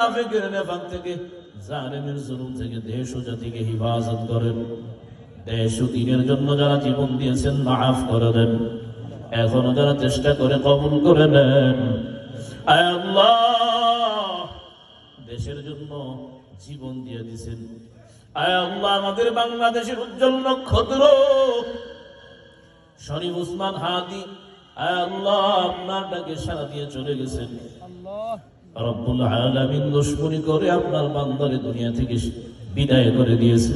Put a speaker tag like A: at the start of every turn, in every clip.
A: মুনাফিকের নেফাক থেকে, জালিমের জুলুম থেকে দেশ ও জাতিকে হিফাজত করেন। দেশ ও দ্বীনের জন্য যারা জীবন দিয়েছেন মাফ করে দেন, এখনো যারা চেষ্টা করে কবুল করে নেন। আয় আল্লাহ, দেশের জন্য জীবন দিয়ে দিয়েছেন। আয় আল্লাহ, আমাদের বাংলাদেশের উজ্জ্বল নক্ষত্র শরীফ উসমান হাদি, আয় আল্লাহ, আপনার ডাকে সাড়া দিয়ে চলে গেছেন। রব্বুল আলামিন দুশমনি করে আপনার বান্দারে দুনিয়া থেকে বিদায় করে দিয়েছে।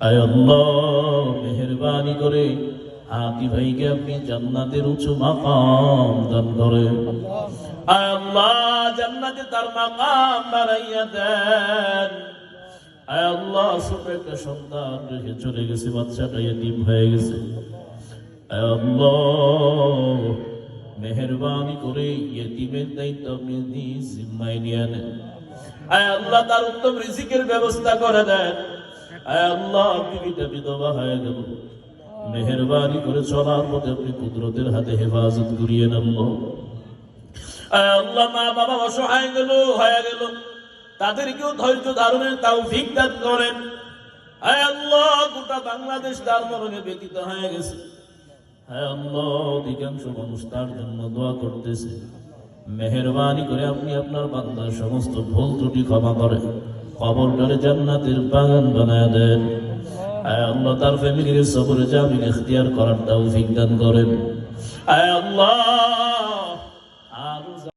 A: আয় আল্লাহ, মেহেরবানি করে হাদি ভাইকে আপনি জান্নাতের উঁচু মাকাম দান করেন। আয় আল্লাহ, জান্নাতে তার মাকাম বাড়াইয়া দেন। আয় আল্লাহ, ছোট একটা সন্তান রেখে চলে গেছে, বাচ্চাটা ইতিম হয়ে গেছে। আয় আল্লাহ, মেহেরবানি করে ইতিমের দায়িত্ব আপনি জিম্মায় নিয়ে নেন। আয় আল্লাহ, তার উত্তম রিজিকের ব্যবস্থা করে দেন। আয় আল্লাহ, বিবিটা বিধবা হয়ে গেল, মেহেরবানি করে চলার পথে আপনি কুদরতের হাতে হেফাজত করিয়ে নেন। আয় আল্লাহ, মা বাবা অসহায় হয়ে গেল, তাদেরকেও ধৈর্য ধারণের তৌফিক দান করেন। আয় আল্লাহ, গোটা বাংলাদেশ তার মরণে ব্যতীত হয়ে গেছে। আয় আল্লাহ, অধিকাংশ মানুষ তার জন্য দোয়া করতেছে। মেহেরবানি করে আপনি আপনার বান্দার সমস্ত ভুল ত্রুটি ক্ষমা করেন, কবরটারে জান্নাতের বাগান বানায় দেন। আয় আল্লাহ, তার ফ্যামিলির সবরে জামিন ইখতিয়ার করার তৌফিক দান করেন। আয় আল্লাহ,